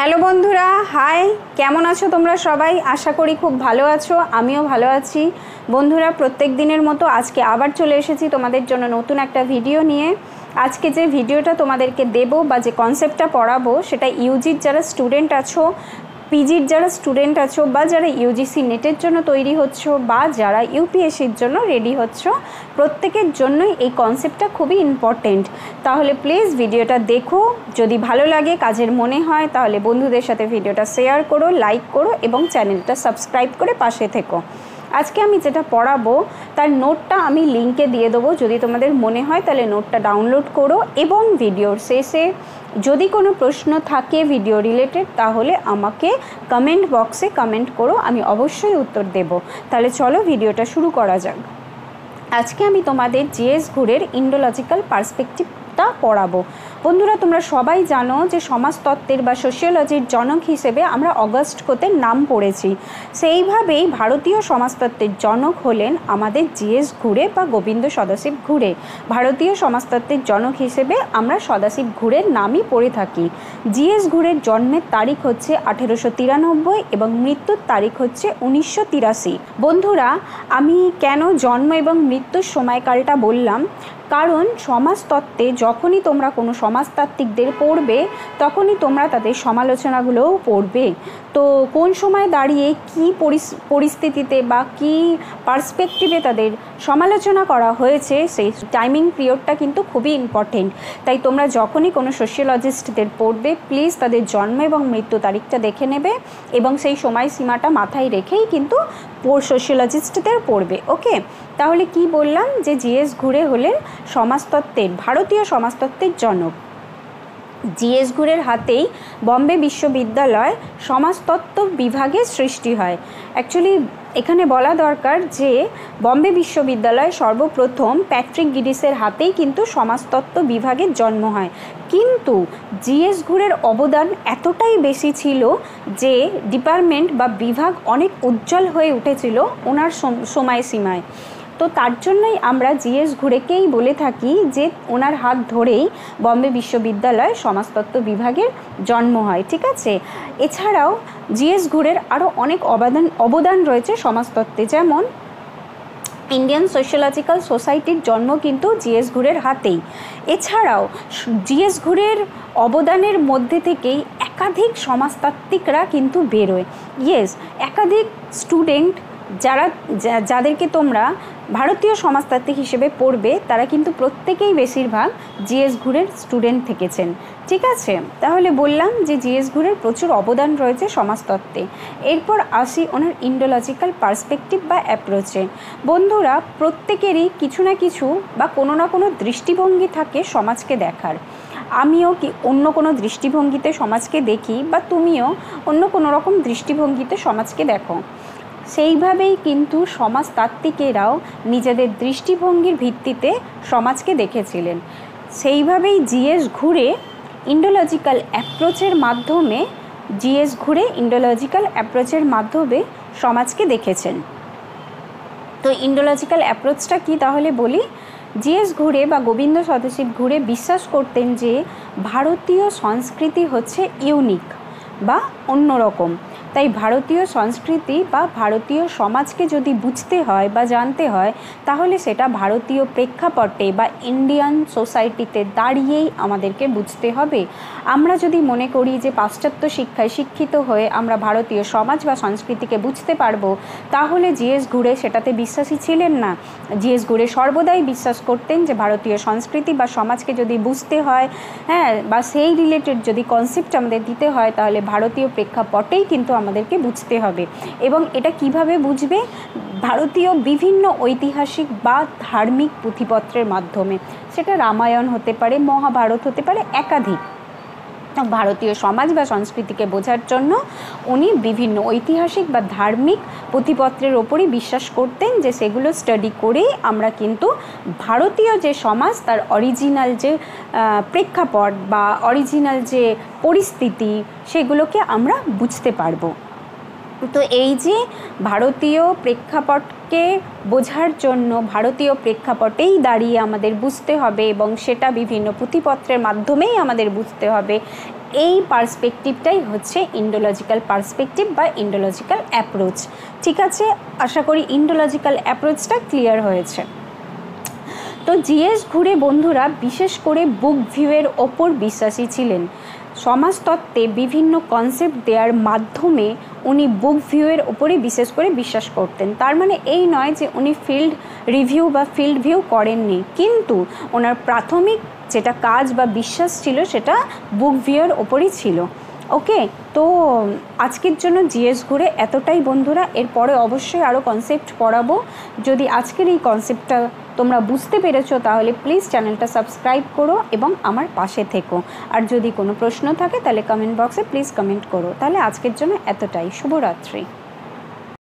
Hello বন্ধুরা, high, কেমন আছো তোমরা সবাই? আশা করি খুব ভালো আছো, আমিও ভালো আছি। বন্ধুরা, প্রত্যেক দিনের মতো আজকে আবার চলে এসেছি তোমাদের জন্য নতুন একটা ভিডিও নিয়ে। আজকে যে ভিডিওটা তোমাদেরকে দেব বা যে কনসেপ্টটা পড়াবো সেটা ইউজির যারা স্টুডেন্ট আছো, পিজির যারা স্টুডেন্ট আছো, বা যারা ইউজিসি নেটের জন্য তৈরি হচ্ছ, বা যারা ইউপিএসসির জন্য রেডি হচ্ছ, প্রত্যেকের জন্যই এই কনসেপ্টটা খুবই ইম্পর্টেন্ট। তাহলে প্লিজ ভিডিওটা দেখো, যদি ভালো লাগে, কাজের মনে হয়, তাহলে বন্ধুদের সাথে ভিডিওটা শেয়ার করো, লাইক করো এবং চ্যানেলটা সাবস্ক্রাইব করে পাশে থেকো। আজকে আমি যেটা পড়াবো তার নোটটা আমি লিঙ্কে দিয়ে দেবো, যদি তোমাদের মনে হয় তাহলে নোটটা ডাউনলোড করো। এবং ভিডিওর শেষে যদি কোনো প্রশ্ন থাকে ভিডিও রিলেটেড, তাহলে আমাকে কমেন্ট বক্সে কমেন্ট করো, আমি অবশ্যই উত্তর দেব। তাহলে চলো ভিডিওটা শুরু করা যাক। আজকে আমি তোমাদের জিএস ঘুরের ইন্ডোলজিক্যাল পার্সপেক্টিভটা পড়াবো। বন্ধুরা, তোমরা সবাই জানো যে সমাজতত্ত্বের বা সোশিওলজির জনক হিসেবে আমরা অগাস্ট কোতের নাম পড়েছি। সেইভাবেই ভারতীয় সমাজতত্ত্বের জনক হলেন আমাদের জিএস ঘুরে বা গোবিন্দ সদাশিব ঘুরে। ভারতীয় সমাজতত্ত্বের জনক হিসেবে আমরা সদাশিব ঘুরের নামই পড়ে থাকি। জিএস ঘুরের জন্মের তারিখ হচ্ছে 1893 এবং মৃত্যুর তারিখ হচ্ছে 1983। বন্ধুরা, আমি কেন জন্ম এবং মৃত্যুর সময়কালটা বললাম, কারণ সমাজতত্ত্বে যখনই তোমরা কোনো সমাজতাত্ত্বিকদের পড়বে, তখনই তোমরা তাদের সমালোচনাগুলোও পড়বে। তো কোন সময় দাঁড়িয়ে কী পরিস্থিতিতে বা কী পার্সপেক্টিভে তাদের সমালোচনা করা হয়েছে, সেই টাইমিং পিরিয়ডটা কিন্তু খুবই ইম্পর্টেন্ট। তাই তোমরা যখনই কোনো সোশিওলজিস্টদের পড়বে, প্লিজ তাদের জন্ম এবং মৃত্যু তারিখটা দেখে নেবে এবং সেই সময়সীমাটা মাথায় রেখেই কিন্তু সোশিওলজিস্টদের পড়বে। ওকে, তাহলে কি বললাম যে জিএস ঘুরে হলেন সমাজতত্ত্বের, ভারতীয় সমাজতত্ত্বের জনক। জিএস ঘুরের হাতেই বম্বে বিশ্ববিদ্যালয় সমাজতত্ত্ব বিভাগের সৃষ্টি হয়। অ্যাকচুয়ালি এখানে বলা দরকার যে বম্বে বিশ্ববিদ্যালয় সর্বপ্রথম প্যাট্রিক গিডিসের হাতেই কিন্তু সমাজতত্ত্ব বিভাগের জন্ম হয়। কিন্তু জিএস ঘুরের অবদান এতটাই বেশি ছিল যে ডিপার্টমেন্ট বা বিভাগ অনেক উজ্জ্বল হয়ে উঠেছিল ওনার সময়সীমায়। তো তার জন্যই আমরা জিএস ঘুরেকেই বলে থাকি যে ওনার হাত ধরেই বম্বে বিশ্ববিদ্যালয় সমাজতত্ত্ব বিভাগের জন্ম হয়। ঠিক আছে, এছাড়াও জিএস ঘুরের আরও অনেক অবদান রয়েছে সমাজতত্ত্বে, যেমন ইন্ডিয়ান সোশিওলজিক্যাল সোসাইটির জন্ম কিন্তু জিএস ঘুরের হাতেই। এছাড়াও জিএস ঘুরের অবদানের মধ্যে থেকেই একাধিক সমাজতাত্ত্বিকরা কিন্তু বেরোয়। একাধিক স্টুডেন্ট যাদেরকে তোমরা ভারতীয় সমাজতাত্ত্বিক হিসেবে পড়বে, তারা কিন্তু প্রত্যেকেই বেশিরভাগ জিএস ঘুরের স্টুডেন্ট থেকেছেন। ঠিক আছে, তাহলে বললাম যে জিএস ঘুরের প্রচুর অবদান রয়েছে সমাজতত্ত্বে। এরপর আসি ওনার ইন্ডোলজিক্যাল পার্সপেক্টিভ বা অ্যাপ্রোচে। বন্ধুরা, প্রত্যেকেরই কিছু না কিছু বা কোনো না কোনো দৃষ্টিভঙ্গি থাকে সমাজকে দেখার। আমিও কি অন্য কোনো দৃষ্টিভঙ্গিতে সমাজকে দেখি, বা তুমিও অন্য কোনো রকম দৃষ্টিভঙ্গিতে সমাজকে দেখো। সেইভাবেই কিন্তু সমাজতাত্ত্বিকেরাও নিজেদের দৃষ্টিভঙ্গির ভিত্তিতে সমাজকে দেখেছিলেন। সেইভাবেই জিএস ঘুরে ইন্ডোলজিক্যাল অ্যাপ্রোচের মাধ্যমে সমাজকে দেখেছেন। তো ইন্ডোলজিক্যাল অ্যাপ্রোচটা কি তাহলে বলি। জিএস ঘুরে বা গোবিন্দ সদাশিব ঘুরে বিশ্বাস করতেন যে ভারতীয় সংস্কৃতি হচ্ছে ইউনিক বা অন্যরকম। তাই ভারতীয় সংস্কৃতি বা ভারতীয় সমাজকে যদি বুঝতে হয় বা জানতে হয়, তাহলে সেটা ভারতীয় প্রেক্ষাপটে বা ইন্ডিয়ান সোসাইটিতে দাঁড়িয়েই আমাদেরকে বুঝতে হবে। আমরা যদি মনে করি যে পাশ্চাত্য শিক্ষায় শিক্ষিত হয়ে আমরা ভারতীয় সমাজ বা সংস্কৃতিকে বুঝতে পারবো, তাহলে জিএস ঘুরে সেটাতে বিশ্বাসী ছিলেন না। জিএস ঘুরে সর্বদাই বিশ্বাস করতেন যে ভারতীয় সংস্কৃতি বা সমাজকে যদি বুঝতে হয়, বা সেই রিলেটেড যদি কনসেপ্ট আমাদের দিতে হয়, তাহলে ভারতীয় প্রেক্ষাপটেই কিন্তু আমাদেরকে বুঝতে হবে। এবং এটা কিভাবে বুঝবে? ভারতীয় বিভিন্ন ঐতিহাসিক বা ধার্মিক পুঁথিপত্রের মাধ্যমে। সেটা রামায়ণ হতে পারে, মহাভারত হতে পারে, একাধিক। ভারতীয় সমাজ বা সংস্কৃতিকে বোঝার জন্য উনি বিভিন্ন ঐতিহাসিক বা ধার্মিক পুঁথিপত্রের ওপরই বিশ্বাস করতেন, যে সেগুলো স্টাডি করেই আমরা কিন্তু ভারতীয় যে সমাজ, তার অরিজিনাল যে প্রেক্ষাপট বা অরিজিনাল যে পরিস্থিতি, সেগুলোকে আমরা বুঝতে পারবো। তো এই যে ভারতীয় প্রেক্ষাপটকে বোঝার জন্য ভারতীয় প্রেক্ষাপটেই দাঁড়িয়ে আমাদের বুঝতে হবে, এবং সেটা বিভিন্ন পুঁথিপত্রের মাধ্যমেই আমাদের বুঝতে হবে, এই পার্সপেক্টিভটাই হচ্ছে ইন্ডোলজিক্যাল পার্সপেক্টিভ বা ইন্ডোলজিক্যাল অ্যাপ্রোচ। ঠিক আছে, আশা করি ইন্ডোলজিক্যাল অ্যাপ্রোচটা ক্লিয়ার হয়েছে। তো জিএস ঘুরে বন্ধুরা বিশেষ করে বুক ভিউয়ের ওপর বিশ্বাসী ছিলেন। সমাজতত্ত্বে বিভিন্ন কনসেপ্ট দেওয়ার মাধ্যমে উনি বুক ভিউয়ের ওপরে বিশেষ করে বিশ্বাস করতেন। তার মানে এই নয় যে উনি ফিল্ড রিভিউ বা ফিল্ড ভিউ করেননি, কিন্তু ওনার প্রাথমিক যেটা কাজ বা বিশ্বাস ছিল সেটা বুক ভিউয়ের ওপরই ছিল। ওকে, তো আজকের জন্য জিএস ঘুরে এতটাই বন্ধুরা। এরপরে অবশ্যই আরও কনসেপ্ট পড়াবো। যদি আজকের এই কনসেপ্টটা তোমরা বুঝতে পেরেছো তাহলে প্লিজ চ্যানেলটা সাবস্ক্রাইব করো এবং আমার পাশে থেকো। আর যদি কোনো প্রশ্ন থাকে তাহলে কমেন্ট বক্সে প্লিজ কমেন্ট করো। তাহলে আজকের জন্য এতটাই। শুভরাত্রি।